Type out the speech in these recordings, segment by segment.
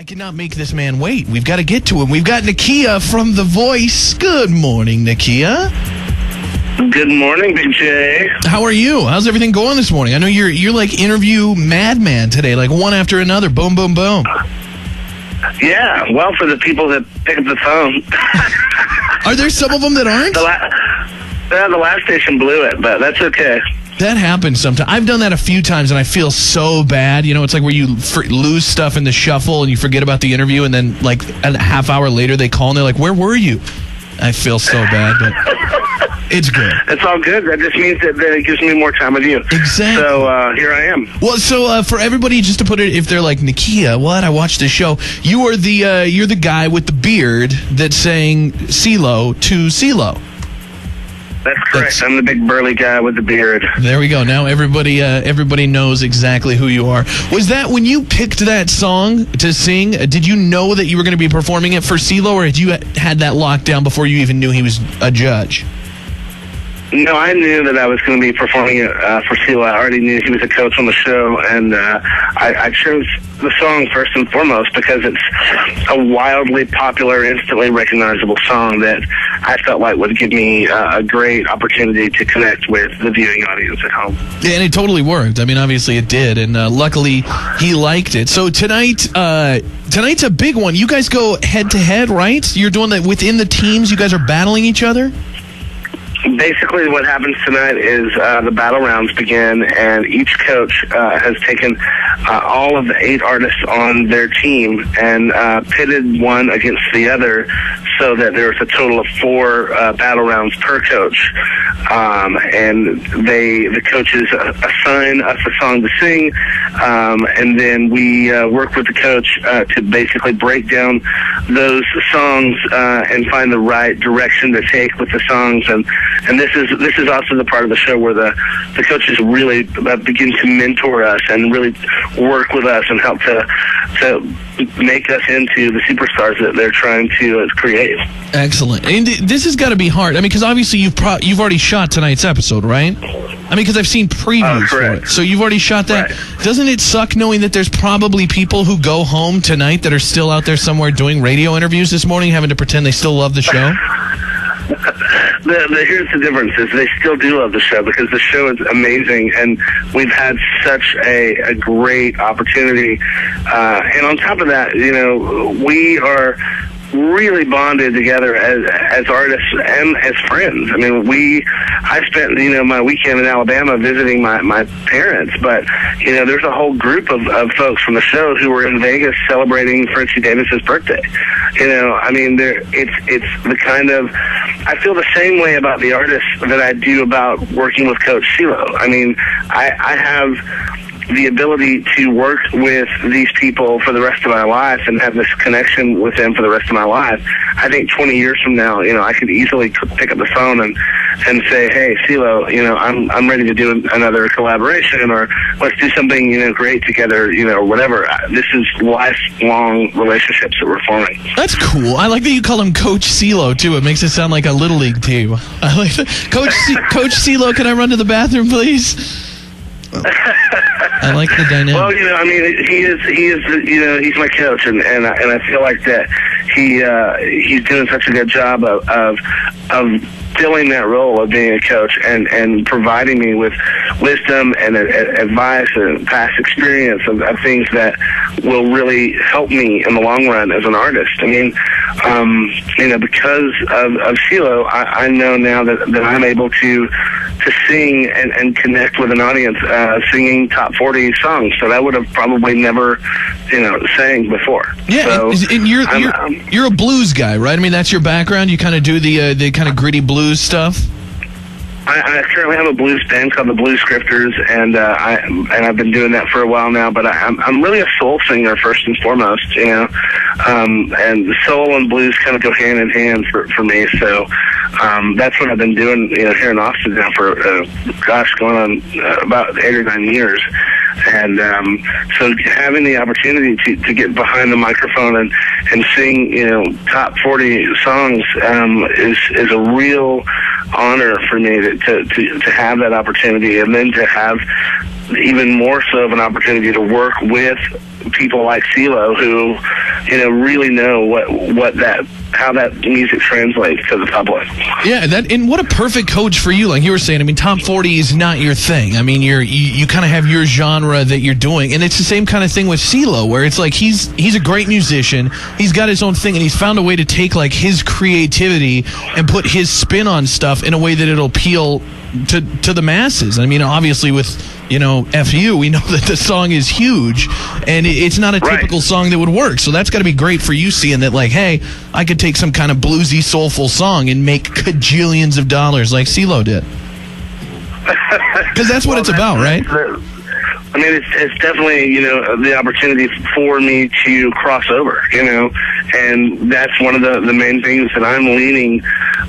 I cannot make this man wait. We've got to get to him. We've got Nakia from The Voice. Good morning, Nakia. Good morning, Big J. How are you? How's everything going this morning? I know you're like interview madman today, like one after another. Boom, boom, boom. Yeah, well, for the people that pick up the phone. Are there some of them that aren't? The last station blew it, but that's okay. That happens sometimes. I've done that a few times, and I feel so bad. You know, it's like where you lose stuff in the shuffle, and you forget about the interview, and then like a half hour later they call, and they're like, where were you? I feel so bad, but it's good. It's all good. That just means that it gives me more time with you. Exactly. So here I am. Well, so for everybody, just to put it, if they're like, Nakia, what? I watched this show. You are you're the guy with the beard that sang Cee-Lo to Cee-Lo. That's correct. I'm the big burly guy with the beard. There we go. Now everybody knows exactly who you are. Was that when you picked that song to sing? Did you know that you were going to be performing it for Cee-Lo, or had you had that locked down before you even knew he was a judge? No, I knew that I was going to be performing it for Cee-Lo. I already knew he was a coach on the show, and I chose the song first and foremost because it's a wildly popular, instantly recognizable song that I felt like would give me a great opportunity to connect with the viewing audience at home. Yeah, and it totally worked. I mean, obviously it did, and luckily he liked it. So tonight's a big one. You guys go head-to-head, right? You're doing that within the teams? You guys are battling each other? Basically, what happens tonight is the battle rounds begin, and each coach has taken all of the 8 artists on their team and pitted one against the other, so that there's a total of 4 battle rounds per coach. And the coaches assign us a song to sing, and then we work with the coach to basically break down those songs and find the right direction to take with the songs. And this is also the part of the show where the coaches really begin to mentor us and really work with us and help to make us into the superstars that they're trying to create. Excellent. And this has got to be hard. I mean, because obviously you've already shot tonight's episode, right? I mean, because I've seen previews for it. So you've already shot that. Right. Doesn't it suck knowing that there's probably people who go home tonight that are still out there somewhere doing radio interviews this morning, having to pretend they still love the show? Here's the difference: is they still do love the show because the show is amazing, and we've had such a great opportunity. And on top of that, you know, we are really bonded together as artists and as friends. I mean, I spent, my weekend in Alabama visiting my parents, but, there's a whole group of folks from the show who were in Vegas celebrating Frenchie Davis's birthday. I mean, it's the kind of, I feel the same way about the artists that I do about working with Coach Cee-Lo. I mean, I have the ability to work with these people for the rest of my life and have this connection with them for the rest of my life. I think 20 years from now, I could easily pick up the phone and say, hey, Cee-Lo, I'm ready to do another collaboration, or let's do something, great together, or whatever. This is lifelong relationships that we're forming. That's cool. I like that you call him Coach Cee-Lo, too. It makes it sound like a Little League team. I like that. Coach Cee-Lo, can I run to the bathroom, please? I like the dynamic. Well, I mean, he is, he's my coach, and I feel like that he's doing such a good job of filling that role of being a coach and providing me with wisdom and advice and past experience of things that will really help me in the long run as an artist. I mean, because of Cee-Lo, I know now that I'm able to sing and connect with an audience singing top 40 songs that I would have probably never, sang before. Yeah, so, and you're a blues guy, right? I mean, that's your background. You kind of do the kind of gritty blues stuff. I currently have a blues band called the Blues Scripters, and I've been doing that for a while now. But I'm really a soul singer first and foremost, and soul and blues kind of go hand in hand for me. So that's what I've been doing, here in Austin now for going on about 8 or 9 years. And so having the opportunity to get behind the microphone and sing, top 40 songs is a real honor for me to have that opportunity, and then to have even more so of an opportunity to work with people like Cee-Lo, who really know how that music translates to the public. Yeah, and what a perfect coach for you. Like you were saying, I mean, top 40 is not your thing. I mean, you kind of have your genre that you're doing, and it's the same kind of thing with Cee-Lo, where it's like he's a great musician. He's got his own thing, and he's found a way to take like his creativity and put his spin on stuff in a way that it'll appeal to the masses. I mean, obviously with FU, we know that the song is huge, and it's not a typical song that would work. So that's got to be great for you, seeing that, like, hey, I could take some kind of bluesy, soulful song and make cajillions of dollars like Cee-Lo did. Because that's what it's about, right? I mean, it's definitely, the opportunity for me to cross over, and that's one of the main things that I'm leaning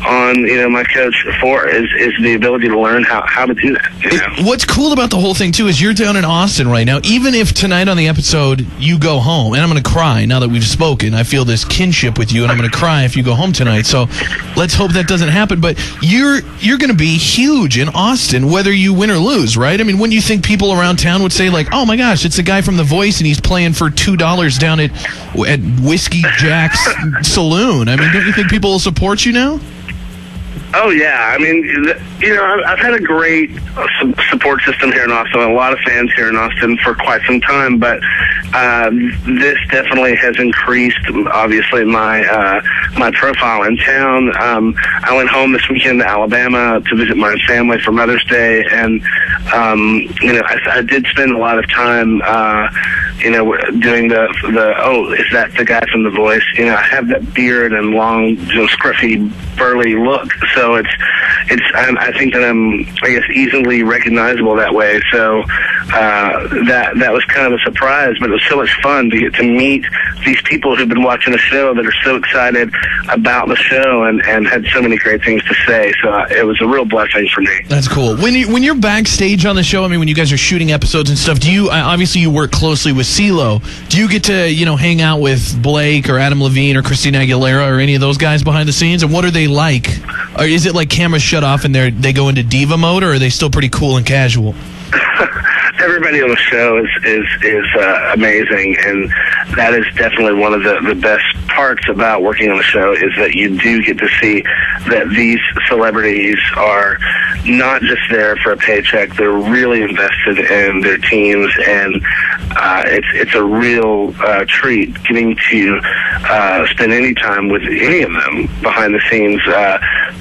on, my coach for is the ability to learn how to do that. What's cool about the whole thing, too, is you're down in Austin right now. Even if tonight on the episode you go home, and I'm going to cry now that we've spoken. I feel this kinship with you, and I'm going to cry if you go home tonight. So let's hope that doesn't happen. But you're going to be huge in Austin, whether you win or lose, right? I mean, wouldn't you think people around town would say, like, oh my gosh, it's the guy from The Voice, and he's playing for $2 down at Whiskey Jack's Saloon? I mean, don't you think people will support you now? Oh, yeah. I mean, I've had a great support system here in Austin, a lot of fans here in Austin for quite some time, but this definitely has increased, obviously, my profile in town. I went home this weekend to Alabama to visit my family for Mother's Day, and, I did spend a lot of time, doing the is that the guy from The Voice? I have that beard and long, scruffy, burly look. So I think that I'm, easily recognizable that way. So that was kind of a surprise, but it was so much fun to get to meet these people who've been watching the show that are so excited about the show and had so many great things to say. So it was a real blessing for me. That's cool. When you're backstage on the show, I mean, when you guys are shooting episodes and stuff, do you obviously you work closely with Cee-Lo? Do you get to hang out with Blake or Adam Levine or Christina Aguilera or any of those guys behind the scenes? And what are they like? Or is it like cameras shut off and they go into diva mode, or are they still pretty cool and casual? Everybody on the show is amazing, and that is definitely one of the best parts about working on the show, is that you do get to see that these celebrities are not just there for a paycheck. They're really invested in their teams, and it's a real treat getting to spend any time with any of them behind the scenes,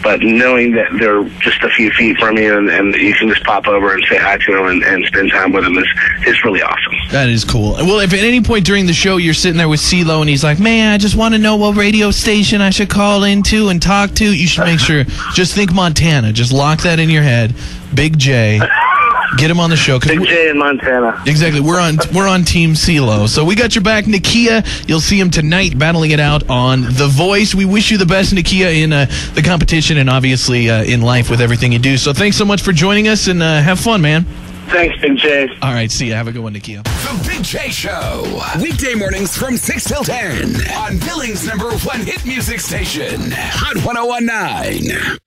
but knowing that they're just a few feet from you and you can just pop over and say hi to them and spend time with them is really awesome. That is cool. Well, if at any point during the show you're sitting there with Cee-Lo and he's like, man, I just want to know what radio station I should call into and talk to, you should make sure, just think Montana. Just lock that in your head. Big J. Get him on the show. Big J in Montana. Exactly. We're on Team Cee-Lo. So we got your back, Nakia. You'll see him tonight battling it out on The Voice. We wish you the best, Nakia, in the competition and obviously in life with everything you do. So thanks so much for joining us, and have fun, man. Thanks, Big J. All right, see ya. Have a good one, Nakia. The Big J Show. Weekday mornings from 6 till 10 on Billings' #1 hit music station, Hot 101.9.